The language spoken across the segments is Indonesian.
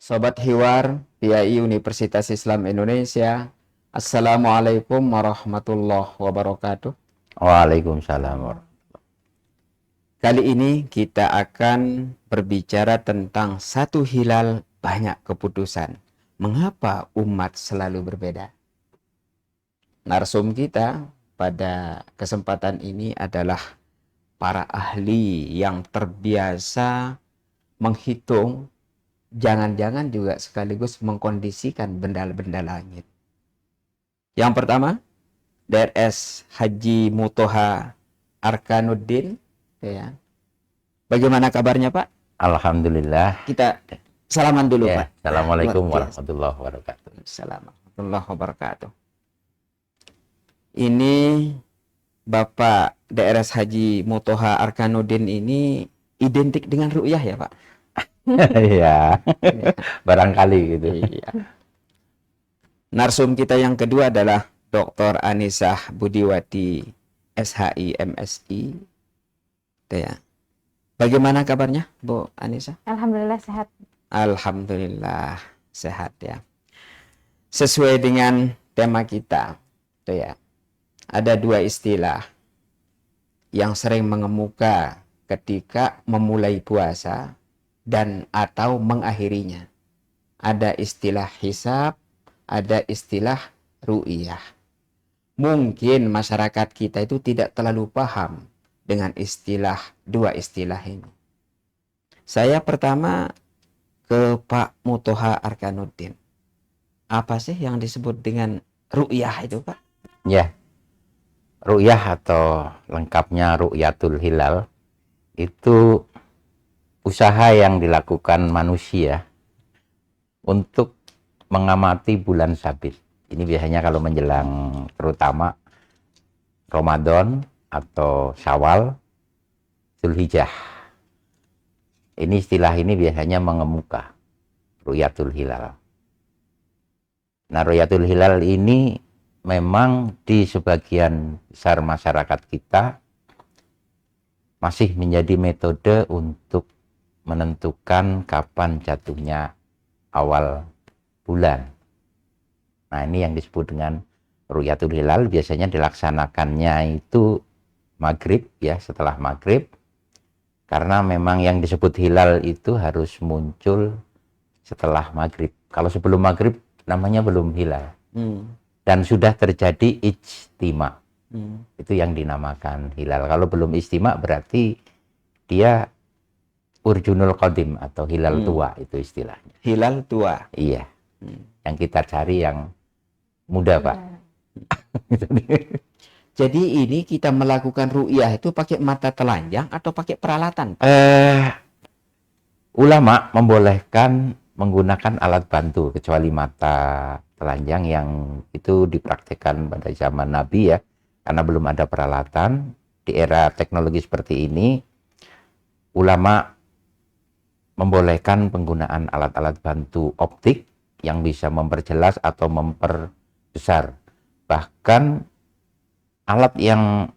Sobat Hiwar, PII Universitas Islam Indonesia. Assalamualaikum warahmatullahi wabarakatuh. Waalaikumsalam Kali ini kita akan berbicara tentang satu hilal banyak keputusan. Mengapa umat selalu berbeda? Narsum kita pada kesempatan ini adalah para ahli yang terbiasa menghitung, jangan-jangan juga sekaligus mengkondisikan benda-benda langit. Yang pertama, DRS Haji Mutoha Arkanuddin, ya. Bagaimana kabarnya, Pak? Alhamdulillah. Kita salaman dulu, Ya, Pak. Assalamualaikum Luar biasa. warahmatullahi wabarakatuh. Assalamualaikum warahmatullahi wabarakatuh. Ini Bapak DRS Haji Mutoha Arkanuddin ini identik dengan ru'yah ya, Pak? Ya, Ya, barangkali gitu. iya. Narsum kita yang kedua adalah Dr. Anisah Budiwati, SHI, MSI. Itu ya. Bagaimana kabarnya, Bu Anissa? Alhamdulillah sehat. Alhamdulillah sehat ya. Sesuai dengan tema kita, itu ya. Ada dua istilah yang sering mengemuka ketika memulai puasa dan atau mengakhirinya. Ada istilah hisab, ada istilah ru'iyah. Mungkin masyarakat kita itu tidak terlalu paham dengan dua istilah ini. Saya pertama ke Pak Mutoha Arkanuddin. Apa sih yang disebut dengan ru'yah itu, Pak? Ya, ru'yah atau lengkapnya ru'yatul hilal itu usaha yang dilakukan manusia untuk mengamati bulan sabit. Ini biasanya kalau menjelang terutama Ramadan atau Syawal, Zulhijjah. Ini istilah ini biasanya mengemuka ru'yatul hilal. Nah, ru'yatul hilal ini memang di sebagian besar masyarakat kita masih menjadi metode untuk menentukan kapan jatuhnya awal bulan. Nah, ini yang disebut dengan ru'yatul hilal. Biasanya dilaksanakannya itu maghrib, ya, setelah maghrib. Karena memang yang disebut hilal itu harus muncul setelah maghrib. Kalau sebelum maghrib namanya belum hilal. Dan sudah terjadi ijtima. Itu yang dinamakan hilal. Kalau belum ijtima berarti dia urjunul qadim atau hilal tua, itu istilahnya. Hilal tua. Iya. Yang kita cari yang muda, Pak. Jadi ini kita melakukan ru'yah itu pakai mata telanjang atau pakai peralatan, Pak? Ulama membolehkan menggunakan alat bantu kecuali mata telanjang yang itu dipraktikkan pada zaman Nabi, ya. Karena belum ada peralatan di era teknologi seperti ini, ulama membolehkan penggunaan alat-alat bantu optik yang bisa memperjelas atau memperbesar. Bahkan alat yang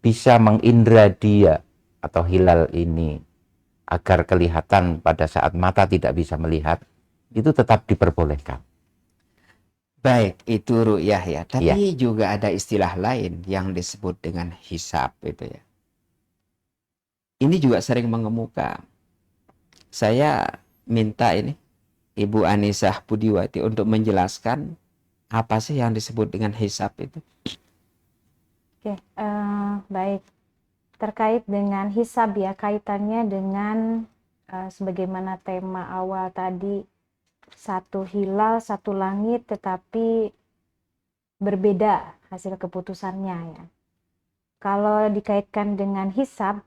bisa mengindra dia atau hilal ini agar kelihatan pada saat mata tidak bisa melihat, itu tetap diperbolehkan. Baik, itu ru'yah ya. Tapi Ya. juga ada istilah lain yang disebut dengan hisab itu ya. Ini juga sering mengemuka. Saya minta ini Ibu Anisah Budiwati untuk menjelaskan apa sih yang disebut dengan hisab itu. Oke, baik. Terkait dengan hisab ya, kaitannya dengan sebagaimana tema awal tadi, satu hilal, satu langit, tetapi berbeda hasil keputusannya ya. Kalau dikaitkan dengan hisab,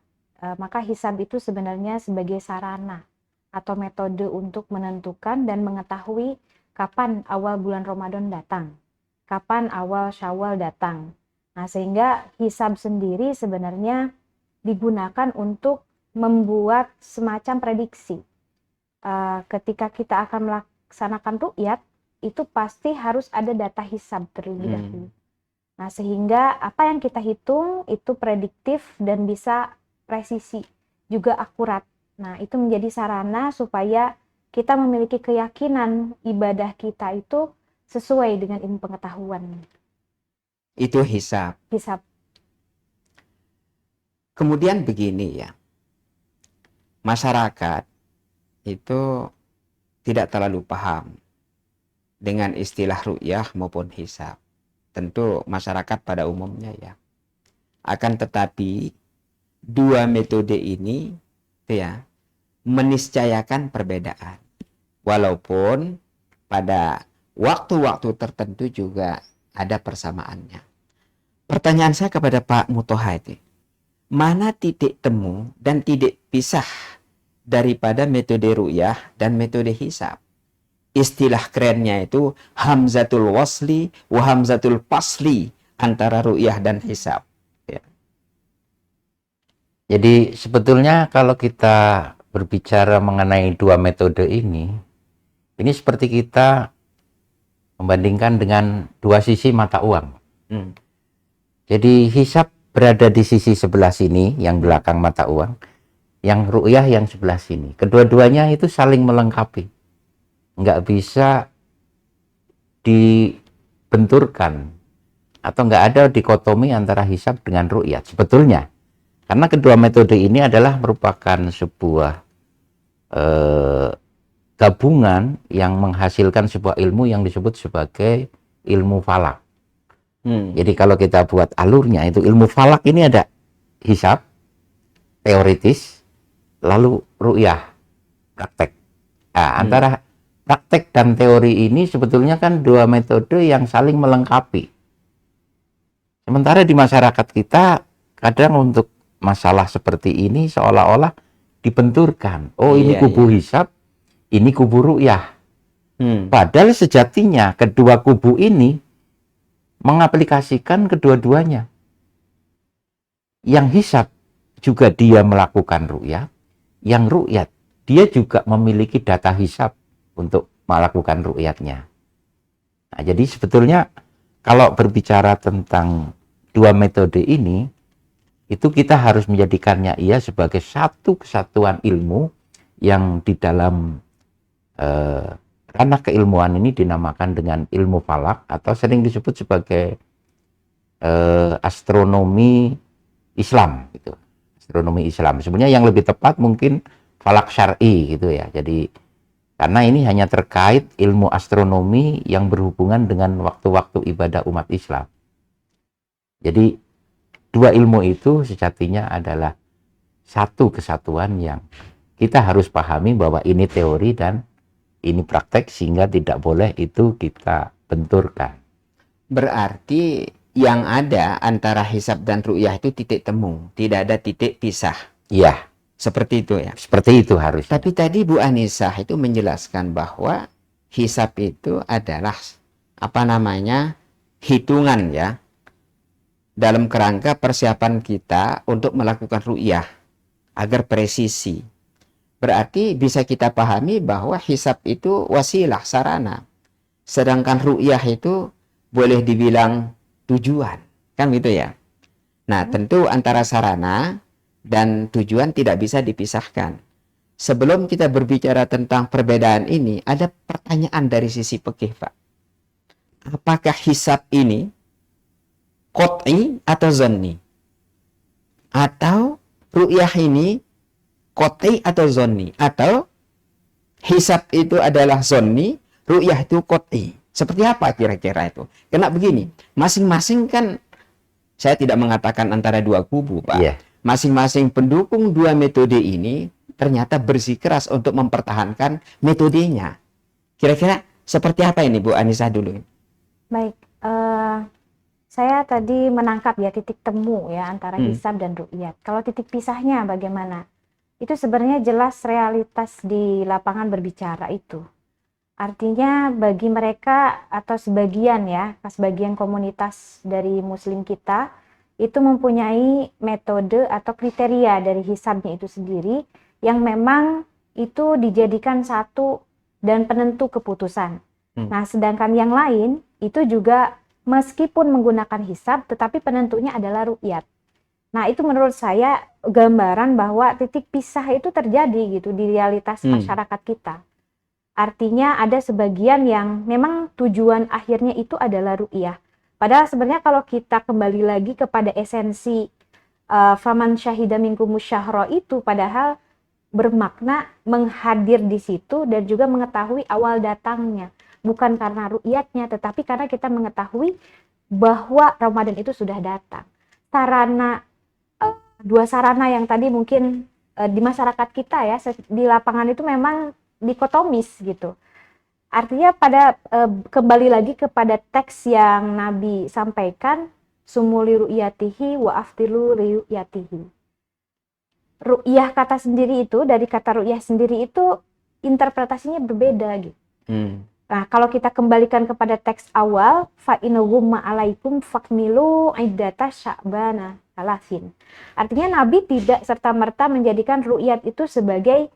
maka hisab itu sebenarnya sebagai sarana atau metode untuk menentukan dan mengetahui kapan awal bulan Ramadan datang, kapan awal Syawal datang. Nah, sehingga hisab sendiri sebenarnya digunakan untuk membuat semacam prediksi. Ketika kita akan melaksanakan ru'yat, itu pasti harus ada data hisab terlebih dahulu. Nah, sehingga apa yang kita hitung itu prediktif dan bisa presisi, juga akurat. Nah, itu menjadi sarana supaya kita memiliki keyakinan ibadah kita itu sesuai dengan ilmu pengetahuan. Itu hisab. Hisab. Kemudian begini ya, masyarakat itu tidak terlalu paham dengan istilah ru'yah maupun hisab. Tentu masyarakat pada umumnya ya. Akan tetapi dua metode ini ya meniscayakan perbedaan. Walaupun pada waktu-waktu tertentu juga ada persamaannya. Pertanyaan saya kepada Pak Mutoha itu, mana titik temu dan titik pisah daripada metode ru'yah dan metode hisab? Istilah kerennya itu hamzatul wasli wa hamzatul fasli antara ru'yah dan hisab. Ya. Jadi sebetulnya kalau kita berbicara mengenai dua metode ini seperti kita membandingkan dengan dua sisi mata uang. Jadi hisab berada di sisi sebelah sini, yang belakang mata uang, yang ru'yah yang sebelah sini. Kedua-duanya itu saling melengkapi. Nggak bisa dibenturkan atau nggak ada dikotomi antara hisab dengan ru'yat sebetulnya. Karena kedua metode ini adalah merupakan sebuah gabungan yang menghasilkan sebuah ilmu yang disebut sebagai ilmu falak. Jadi kalau kita buat alurnya itu ilmu falak ini ada hisab, teoritis, lalu ru'yah, praktek. Nah, antara praktek dan teori ini sebetulnya kan dua metode yang saling melengkapi. Sementara di masyarakat kita kadang untuk masalah seperti ini seolah-olah dibenturkan. Oh, ini kubu hisab, ini kubu ru'yah. Padahal sejatinya kedua kubu ini mengaplikasikan kedua-duanya. Yang hisab juga dia melakukan ru'yah, yang ru'yat dia juga memiliki data hisab untuk melakukan ru'yatnya. Nah, jadi sebetulnya kalau berbicara tentang dua metode ini, itu kita harus menjadikannya ia sebagai satu kesatuan ilmu yang di dalam ranah keilmuan ini dinamakan dengan ilmu falak atau sering disebut sebagai astronomi Islam gitu. Astronomi Islam. Sebenarnya yang lebih tepat mungkin falak syar'i gitu ya. Jadi karena ini hanya terkait ilmu astronomi yang berhubungan dengan waktu-waktu ibadah umat Islam. Jadi dua ilmu itu sejatinya adalah satu kesatuan yang kita harus pahami bahwa ini teori dan ini praktek sehingga tidak boleh itu kita benturkan. Berarti yang ada antara hisab dan ru'yah itu titik temu, tidak ada titik pisah. Iya. Seperti itu ya. Seperti itu harus. Tapi tadi Bu Anisah itu menjelaskan bahwa hisab itu adalah hitungan ya dalam kerangka persiapan kita untuk melakukan ru'yah agar presisi. Berarti bisa kita pahami bahwa hisab itu wasilah, sarana. Sedangkan ru'yah itu boleh dibilang tujuan. Kan gitu ya. Nah, tentu antara sarana dan tujuan tidak bisa dipisahkan. Sebelum kita berbicara tentang perbedaan ini, ada pertanyaan dari sisi fikih, Pak. Apakah hisab ini qot'i atau zanni? Atau ru'yah ini qot'i atau zanni? Atau hisab itu adalah zanni, ru'yah itu qot'i? Seperti apa kira-kira itu? Karena begini, masing-masing kan, saya tidak mengatakan antara dua kubu, Pak. Yeah. Masing-masing pendukung dua metode ini ternyata bersikeras untuk mempertahankan metodenya. Kira-kira seperti apa ini Bu Anisah dulu? Baik, saya tadi menangkap ya titik temu ya antara hisab dan ru'yat. Kalau titik pisahnya bagaimana? Itu sebenarnya jelas realitas di lapangan berbicara itu. Artinya bagi mereka atau sebagian komunitas dari muslim kita itu mempunyai metode atau kriteria dari hisabnya itu sendiri yang memang itu dijadikan satu dan penentu keputusan. Nah, sedangkan yang lain itu juga meskipun menggunakan hisab tetapi penentunya adalah ru'yat. Nah, itu menurut saya gambaran bahwa titik pisah itu terjadi gitu di realitas masyarakat kita. Artinya ada sebagian yang memang tujuan akhirnya itu adalah ru'yah. Padahal sebenarnya kalau kita kembali lagi kepada esensi faman syahida minkumus syahra itu, padahal bermakna menghadir di situ dan juga mengetahui awal datangnya. Bukan karena ru'yatnya, tetapi karena kita mengetahui bahwa Ramadan itu sudah datang. Sarana, dua sarana yang tadi mungkin di masyarakat kita ya, di lapangan itu memang dikotomis gitu. Artinya pada kembali lagi kepada teks yang Nabi sampaikan, sumuli ru'yatihi wa aftilu ru'yatihi. Ru'yah kata sendiri itu, dari kata ru'yah sendiri itu interpretasinya berbeda gitu. Nah, kalau kita kembalikan kepada teks awal, fa in ghumma alaikum fakmilu iddata sya'bana salasin. Artinya Nabi tidak serta-merta menjadikan ru'yat itu sebagai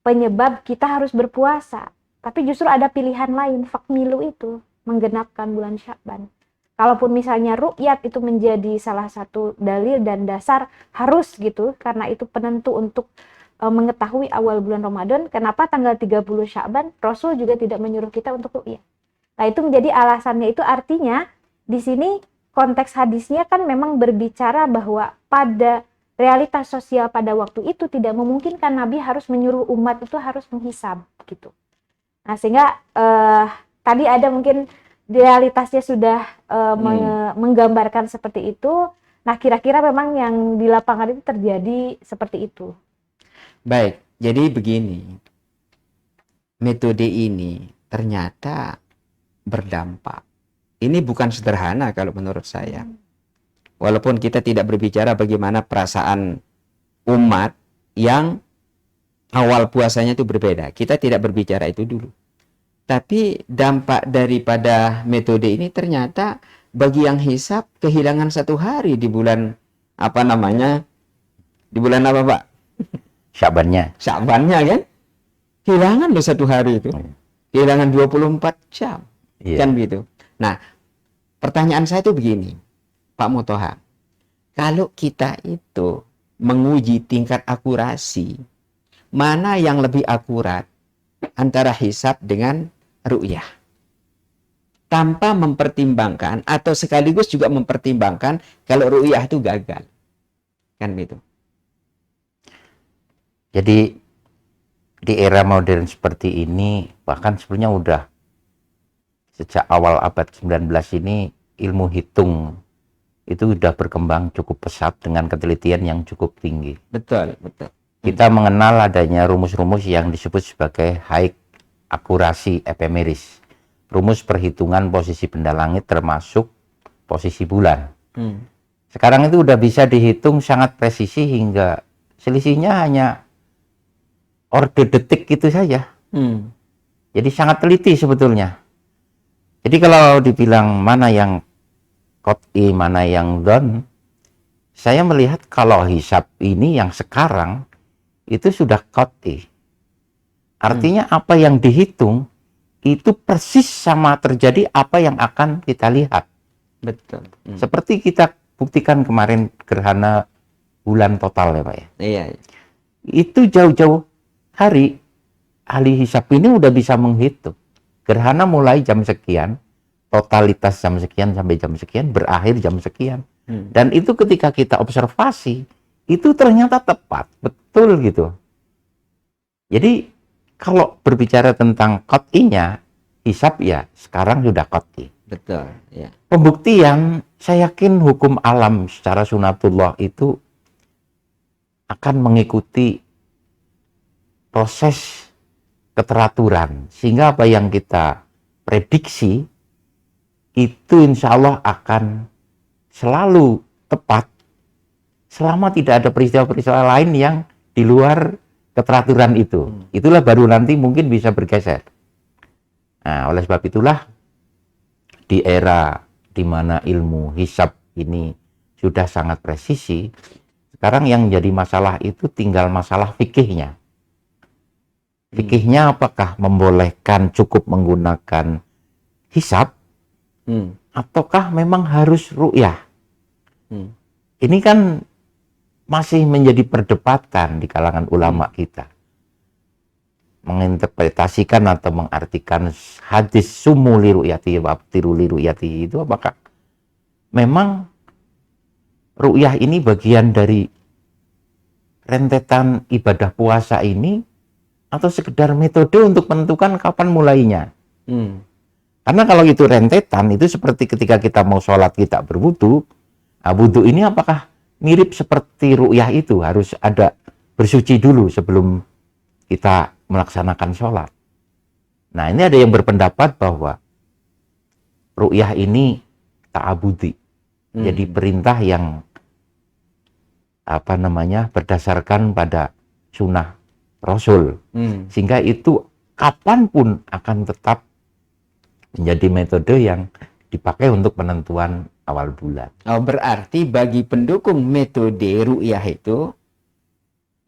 penyebab kita harus berpuasa. Tapi justru ada pilihan lain, fakmilu itu, menggenapkan bulan Sya'ban. Kalaupun misalnya ru'yat itu menjadi salah satu dalil dan dasar harus gitu, karena itu penentu untuk mengetahui awal bulan Ramadan, kenapa tanggal 30 Sya'ban Rasul juga tidak menyuruh kita untuk ru'yat. Nah, itu menjadi alasannya, itu artinya di sini konteks hadisnya kan memang berbicara bahwa pada realitas sosial pada waktu itu tidak memungkinkan Nabi harus menyuruh umat itu harus menghisab gitu. Nah, sehingga tadi ada mungkin realitasnya sudah menggambarkan seperti itu. Nah, kira-kira memang yang di lapangan itu terjadi seperti itu. Baik, jadi begini, metode ini ternyata berdampak. Ini bukan sederhana kalau menurut saya. Walaupun kita tidak berbicara bagaimana perasaan umat yang awal puasanya itu berbeda. Kita tidak berbicara itu dulu. Tapi dampak daripada metode ini ternyata bagi yang hisab kehilangan 1 hari di bulan apa namanya? Di bulan apa, Pak? Sya'bannya. Sya'bannya kan? Kehilangan loh 1 hari itu. Kehilangan 24 jam. Kan gitu. Nah, pertanyaan saya itu begini, Pak Motoha. Kalau kita itu menguji tingkat akurasi, mana yang lebih akurat antara hisab dengan ru'yah? Tanpa mempertimbangkan atau sekaligus juga mempertimbangkan kalau ru'yah itu gagal. Kan gitu. Jadi di era modern seperti ini, bahkan sebenarnya udah sejak awal abad 19 ini ilmu hitung itu sudah berkembang cukup pesat dengan ketelitian yang cukup tinggi. Betul, betul. Kita mengenal adanya rumus-rumus yang disebut sebagai high akurasi epemeris. Rumus perhitungan posisi benda langit termasuk posisi bulan. Sekarang itu udah bisa dihitung sangat presisi hingga selisihnya hanya orde detik gitu saja. Jadi sangat teliti sebetulnya. Jadi kalau dibilang mana yang qot'i, mana yang don, saya melihat kalau hisab ini yang sekarang itu sudah qot'i. Artinya apa yang dihitung itu persis sama terjadi apa yang akan kita lihat. Betul. Seperti kita buktikan kemarin gerhana bulan total ya Pak ya. Iya. Itu jauh-jauh hari ahli hisab ini udah bisa menghitung. Gerhana mulai jam sekian, totalitas jam sekian sampai jam sekian, berakhir jam sekian. Dan itu ketika kita observasi, itu ternyata tepat, betul gitu. Jadi kalau berbicara tentang qot'inya, hisab ya sekarang sudah qot'i. Betul, ya. Pembuktian, saya yakin hukum alam secara sunatullah itu akan mengikuti proses keteraturan. Sehingga apa yang kita prediksi, itu insya Allah akan selalu tepat selama tidak ada peristiwa-peristiwa lain yang di luar keteraturan itu. Itulah baru nanti mungkin bisa bergeser. Nah, oleh sebab itulah di era di mana ilmu hisab ini sudah sangat presisi, sekarang yang jadi masalah itu tinggal masalah fikihnya. Fikihnya apakah membolehkan cukup menggunakan hisab, ataukah memang harus ru'yah? Ini kan masih menjadi perdebatan di kalangan ulama kita. menginterpretasikan atau mengartikan hadis sumu li ru'yati wa aftiru li ru'yati itu, apakah memang ru'yah ini bagian dari rentetan ibadah puasa ini atau sekedar metode untuk menentukan kapan mulainya? Karena kalau itu rentetan, itu seperti ketika kita mau sholat kita berwudu. Nah, wudu ini apakah mirip seperti ru'yah itu, harus ada bersuci dulu sebelum kita melaksanakan sholat? Nah, ini ada yang berpendapat bahwa ru'yah ini ta'abudi, jadi perintah yang berdasarkan pada sunnah Rasul, sehingga itu kapanpun akan tetap menjadi metode yang dipakai untuk penentuan awal bulan. Oh, berarti bagi pendukung metode ru'yah itu,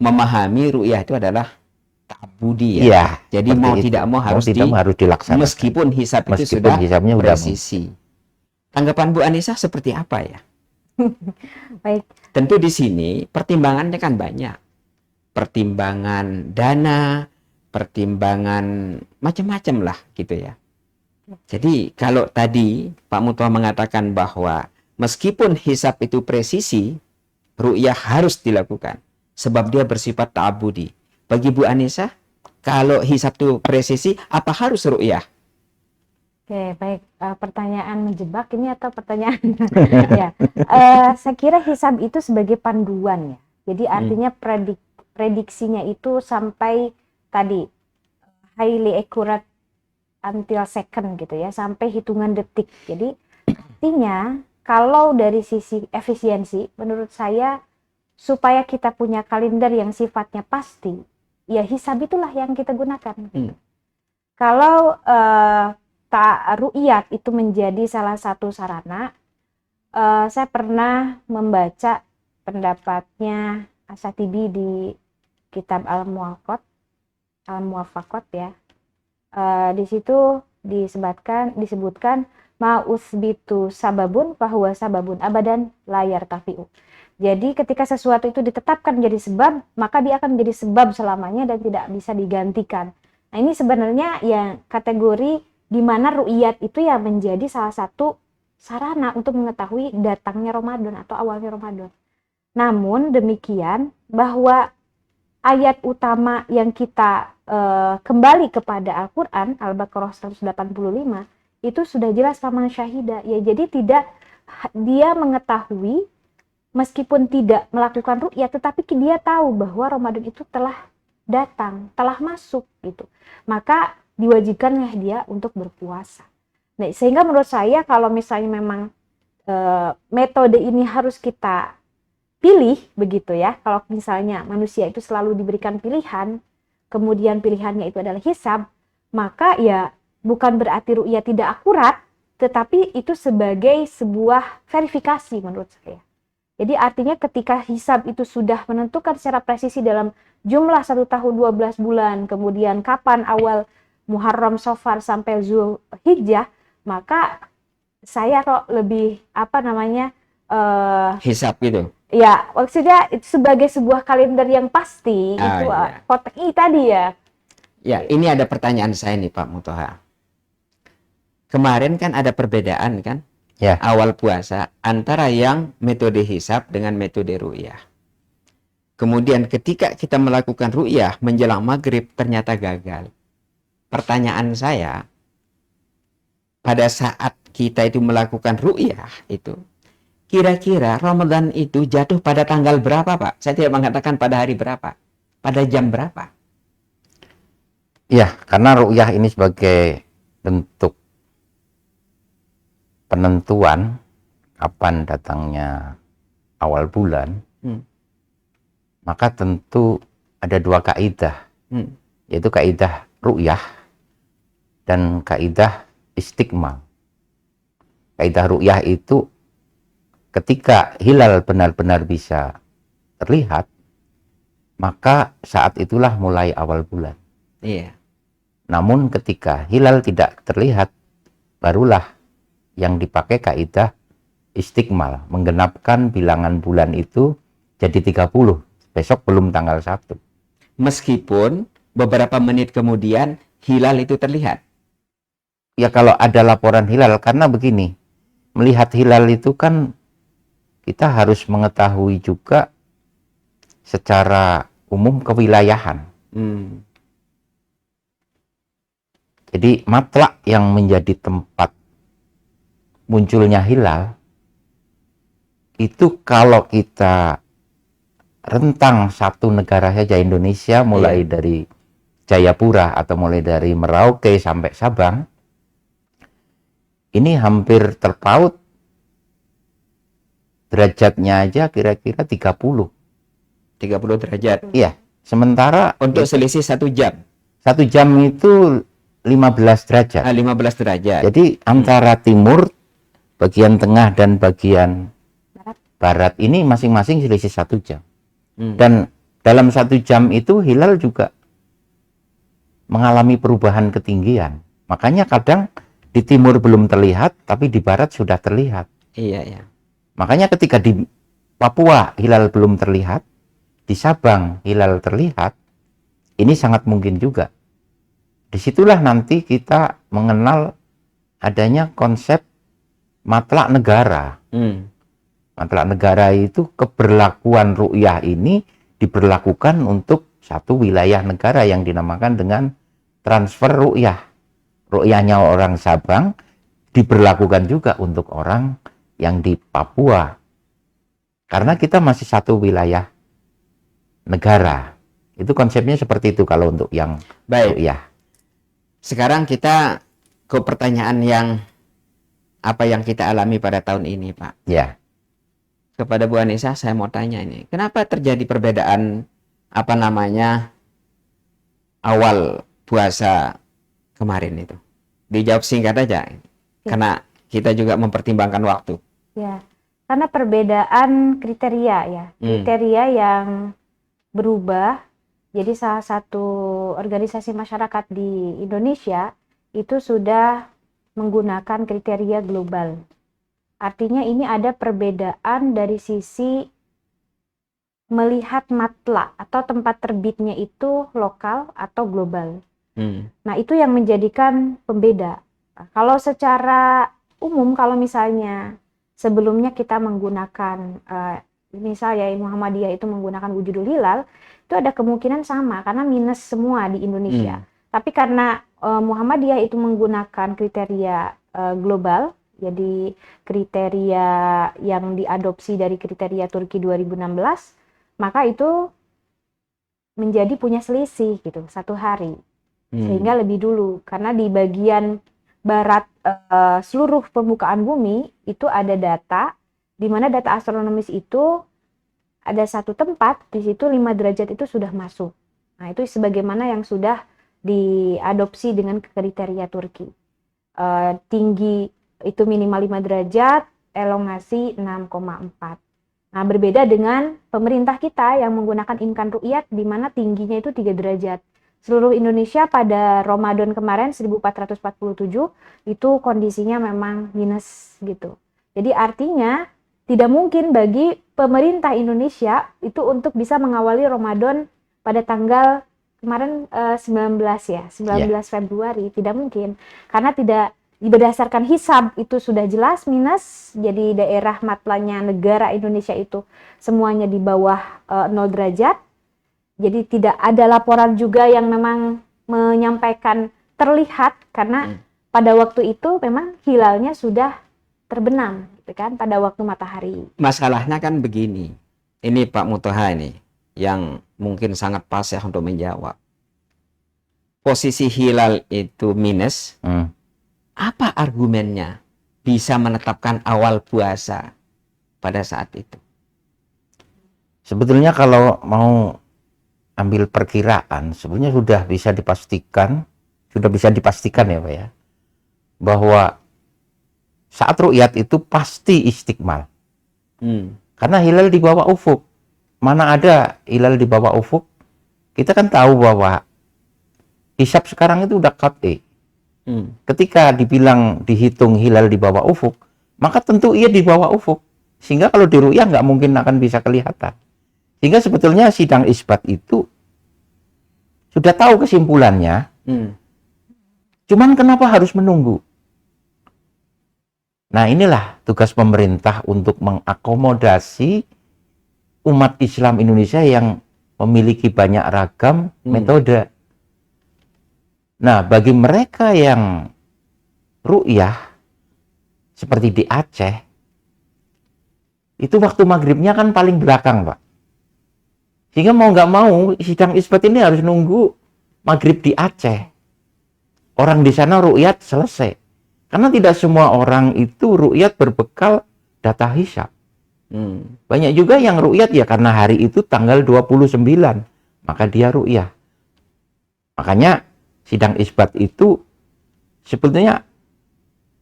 memahami ru'yah itu adalah ta'budi ya. Iya, Jadi mau itu. tidak mau harus harus dilaksanakan. meskipun hisab itu Meskipun sudah hisabnya udah presisi. Tanggapan Bu Anissa seperti apa ya? Baik. Tentu di sini pertimbangannya kan banyak. Pertimbangan dana, pertimbangan macam-macam lah gitu ya. Jadi kalau tadi Pak Mutoha mengatakan bahwa meskipun hisab itu presisi, ru'yah harus dilakukan sebab dia bersifat ta'abudi. Bagi Bu Anissa, kalau hisab itu presisi, apa harus ru'yah? Oke, baik. Pertanyaan menjebak ini atau pertanyaan? Ya, saya kira hisab itu sebagai panduan ya. Jadi artinya prediksinya itu sampai tadi highly accurate until second gitu ya, sampai hitungan detik. Jadi artinya kalau dari sisi efisiensi, menurut saya supaya kita punya kalender yang sifatnya pasti, ya hisab itulah yang kita gunakan. Kalau ru'yat itu menjadi salah satu sarana, saya pernah membaca pendapatnya Asyatibi di kitab Al-Muwafaqat ya. Di situ disebutkan ma'usbitu sababun fahuwa sababun abadan layar tafi'u. Jadi ketika sesuatu itu ditetapkan menjadi sebab, maka dia akan menjadi sebab selamanya dan tidak bisa digantikan. Nah, ini sebenarnya yang kategori di mana ru'yat itu ya menjadi salah satu sarana untuk mengetahui datangnya Ramadan atau awalnya Ramadan. Namun demikian, bahwa ayat utama yang kita kembali kepada Al-Quran, Al-Baqarah 185, itu sudah jelas faman syahida. Ya, jadi tidak dia mengetahui meskipun tidak melakukan ru'yat, tetapi dia tahu bahwa Ramadan itu telah datang, telah masuk gitu. Maka diwajibkanlah dia untuk berpuasa. Nah, sehingga menurut saya kalau misalnya memang metode ini harus kita pilih begitu ya. Kalau misalnya manusia itu selalu diberikan pilihan, kemudian pilihannya itu adalah hisab, maka ya bukan berarti ru'yah tidak akurat, tetapi itu sebagai sebuah verifikasi menurut saya. Jadi artinya ketika hisab itu sudah menentukan secara presisi dalam jumlah 1 tahun 12 bulan, kemudian kapan awal Muharram, Safar sampai Zulhijjah, maka saya kok lebih Hisab itu. Ya, maksudnya itu sebagai sebuah kalender yang pasti, itu iya. kotak I tadi ya. Ya, ini ada pertanyaan saya nih Pak Mutoha. Kemarin kan ada perbedaan kan? Ya. Awal puasa antara yang metode hisab dengan metode ru'yah. Kemudian ketika kita melakukan ru'yah menjelang maghrib ternyata gagal. Pertanyaan saya, pada saat kita itu melakukan ru'yah itu, kira-kira Ramadan itu jatuh pada tanggal berapa, Pak? Saya tidak mengatakan pada hari berapa, pada jam berapa. Ya, karena ru'yah ini sebagai bentuk penentuan kapan datangnya awal bulan, maka tentu ada dua kaidah, yaitu kaidah ru'yah dan kaidah istiqmal. Kaidah ru'yah itu ketika hilal benar-benar bisa terlihat, maka saat itulah mulai awal bulan. Iya. Namun ketika hilal tidak terlihat, barulah yang dipakai kaidah istiqmal, menggenapkan bilangan bulan itu jadi 30. Besok belum tanggal 1. Meskipun beberapa menit kemudian hilal itu terlihat. Ya kalau ada laporan hilal, karena begini, melihat hilal itu kan kita harus mengetahui juga secara umum kewilayahan. Jadi matlak yang menjadi tempat munculnya hilal itu kalau kita rentang satu negara saja, Indonesia, mulai dari Jayapura atau mulai dari Merauke sampai Sabang, ini hampir terpaut derajatnya aja kira-kira 30 derajat. Iya, sementara Untuk selisih 1 jam. 1 jam itu 15 derajat. 15 derajat. Jadi antara timur, bagian tengah dan bagian barat ini masing-masing selisih 1 jam. Dan dalam 1 jam itu hilal juga mengalami perubahan ketinggian. Makanya kadang di timur belum terlihat, tapi di barat sudah terlihat. Iya, iya. Makanya ketika di Papua hilal belum terlihat, di Sabang hilal terlihat, ini sangat mungkin juga. Disitulah nanti kita mengenal adanya konsep matlak negara. Matlak negara itu keberlakuan ru'yah ini diberlakukan untuk satu wilayah negara yang dinamakan dengan transfer ru'yah. Ru'yahnya orang Sabang diberlakukan juga untuk orang yang di Papua. Karena kita masih satu wilayah negara. Itu konsepnya seperti itu kalau untuk yang ru'yah. Sekarang kita ke pertanyaan yang apa yang kita alami pada tahun ini, Pak. Ya. Kepada Bu Anissa saya mau tanya ini, kenapa terjadi perbedaan awal puasa kemarin itu? Dijawab singkat aja, karena kita juga mempertimbangkan waktu. Ya, karena perbedaan kriteria ya, kriteria yang berubah. Jadi salah satu organisasi masyarakat di Indonesia itu sudah menggunakan kriteria global. Artinya ini ada perbedaan dari sisi melihat matlak atau tempat terbitnya itu lokal atau global. Nah, itu yang menjadikan pembeda. Kalau secara umum, kalau misalnya sebelumnya kita menggunakan, misalnya Muhammadiyah itu menggunakan wujudul hilal, itu ada kemungkinan sama karena minus semua di Indonesia. Tapi karena Muhammadiyah itu menggunakan kriteria global, jadi kriteria yang diadopsi dari kriteria Turki 2016, maka itu menjadi punya selisih gitu 1 hari. Sehingga lebih dulu, karena di bagian barat seluruh permukaan bumi itu ada data, di mana data astronomis itu ada satu tempat, di situ 5 derajat itu sudah masuk. Nah, itu sebagaimana yang sudah diadopsi dengan kriteria Turki. Tinggi itu minimal 5 derajat, elongasi 6,4. Nah, berbeda dengan pemerintah kita yang menggunakan imkan ru'yat di mana tingginya itu 3 derajat. Seluruh Indonesia pada Ramadan kemarin 1447 itu kondisinya memang minus gitu. Jadi artinya tidak mungkin bagi pemerintah Indonesia itu untuk bisa mengawali Ramadan pada tanggal kemarin 19 Februari, tidak mungkin. Karena tidak berdasarkan hisab itu sudah jelas minus, jadi daerah matlanya negara Indonesia itu semuanya di bawah 0 derajat. Jadi tidak ada laporan juga yang memang menyampaikan terlihat, karena pada waktu itu memang hilalnya sudah terbenam gitu kan pada waktu matahari. Masalahnya kan begini, ini Pak Mutoha ini yang mungkin sangat pas ya untuk menjawab. Posisi hilal itu minus, apa argumennya bisa menetapkan awal puasa pada saat itu? Sebetulnya kalau mau ambil perkiraan, sebenarnya sudah bisa dipastikan ya Pak ya, bahwa saat ru'yat itu pasti istiqmal. Karena hilal di bawah ufuk. Mana ada hilal di bawah ufuk? Kita kan tahu bahwa hisab sekarang itu udah qat'i. Ketika dihitung hilal di bawah ufuk, maka tentu ia di bawah ufuk. Sehingga kalau di ru'yah nggak mungkin akan bisa kelihatan. Sehingga sebetulnya sidang isbat itu sudah tahu kesimpulannya, cuman kenapa harus menunggu? Nah, inilah tugas pemerintah untuk mengakomodasi umat Islam Indonesia yang memiliki banyak ragam metode. Nah, bagi mereka yang ru'yah seperti di Aceh, itu waktu maghribnya kan paling belakang, Pak. Sehingga mau nggak mau, sidang isbat ini harus nunggu maghrib di Aceh. Orang di sana ru'yat selesai. Karena tidak semua orang itu ru'yat berbekal data hisab. Banyak juga yang ru'yat ya karena hari itu tanggal 29, maka dia ru'yah. Makanya sidang isbat itu sebetulnya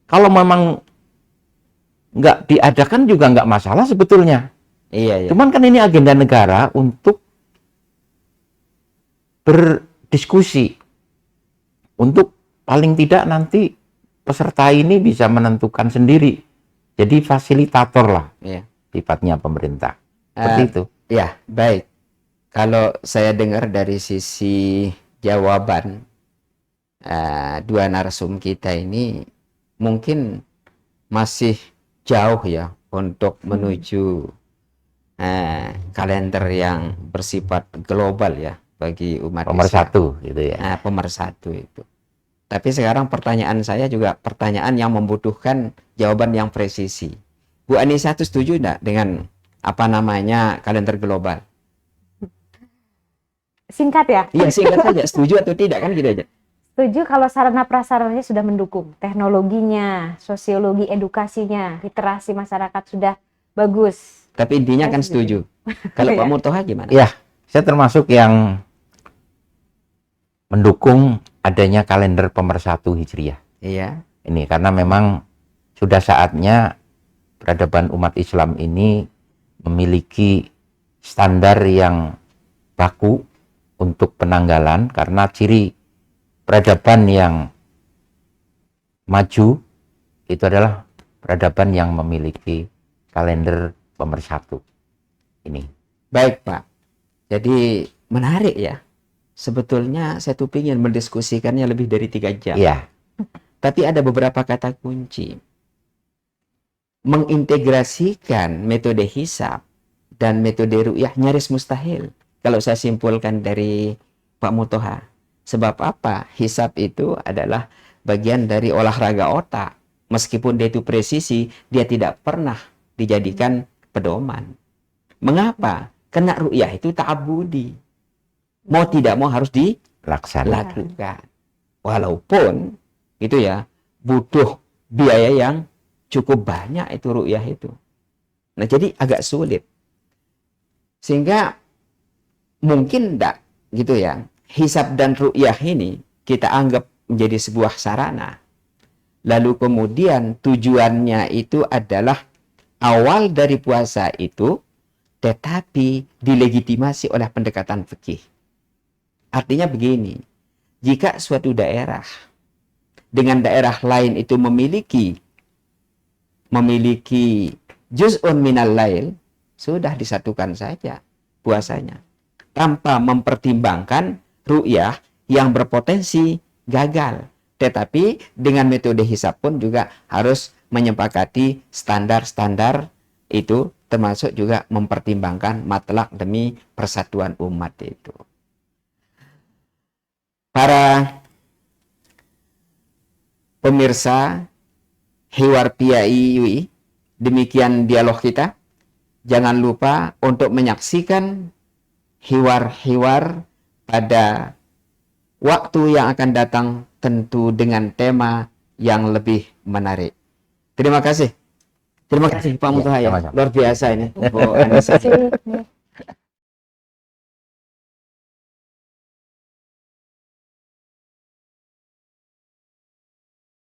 kalau memang nggak diadakan juga nggak masalah sebetulnya. Iya, iya. Cuman kan ini agenda negara untuk berdiskusi. Untuk paling tidak nanti peserta ini bisa menentukan sendiri. Jadi fasilitator lah. Iya. Sifatnya pemerintah. Seperti itu. Ya, baik. Kalau saya dengar dari sisi jawaban dua narsum kita ini mungkin masih jauh ya untuk menuju kalender yang bersifat global ya bagi umat Pemersatu gitu ya. Pemersatu itu. Tapi sekarang pertanyaan saya juga pertanyaan yang membutuhkan jawaban yang presisi. Bu Anissa itu setuju enggak dengan apa namanya kalender global? Singkat ya? Iya, singkat saja. Setuju atau tidak kan gitu aja. Setuju kalau sarana prasarananya sudah mendukung. Teknologinya, sosiologi edukasinya, literasi masyarakat sudah bagus. Tapi intinya kan setuju. Kalau Pak Murtoha gimana? Ya, saya termasuk yang mendukung adanya kalender pemersatu Hijriah. Iya. Ini karena memang sudah saatnya peradaban umat Islam ini memiliki standar yang baku untuk penanggalan, karena ciri peradaban yang maju itu adalah peradaban yang memiliki kalender pemersatu. Ini. Baik, Pak. Jadi menarik ya. Sebetulnya saya tuh ingin mendiskusikannya lebih dari 3 jam. Iya. Tapi ada beberapa kata kunci. Mengintegrasikan metode hisab dan metode ru'yah nyaris mustahil. Kalau saya simpulkan dari Pak Murtoha. Sebab apa? Hisab itu adalah bagian dari olahraga otak. Meskipun dia itu presisi, dia tidak pernah dijadikan pedoman. Mengapa? Karena ru'yah itu ta'abudi. Mau tidak mau harus dilakukan. Walaupun itu ya butuh biaya yang cukup banyak itu ru'yah itu. Nah, jadi agak sulit. Sehingga mungkin enggak gitu ya. Hisab dan ru'yah ini kita anggap menjadi sebuah sarana. Lalu kemudian tujuannya itu adalah awal dari puasa itu tetapi dilegitimasi oleh pendekatan fikih. Artinya begini, jika suatu daerah dengan daerah lain itu memiliki juz'un minal lail, sudah disatukan saja puasanya tanpa mempertimbangkan ru'yah yang berpotensi gagal. Tetapi dengan metode hisab pun juga harus menyepakati standar-standar itu, termasuk juga mempertimbangkan matlak demi persatuan umat itu. Para pemirsa Hiwar PIAI UI, demikian dialog kita. Jangan lupa untuk menyaksikan hiwar-hiwar pada waktu yang akan datang, tentu dengan tema yang lebih menarik. Terima kasih. Terima kasih Pak Murtoha ya. Luar biasa ini. Bu Anissa.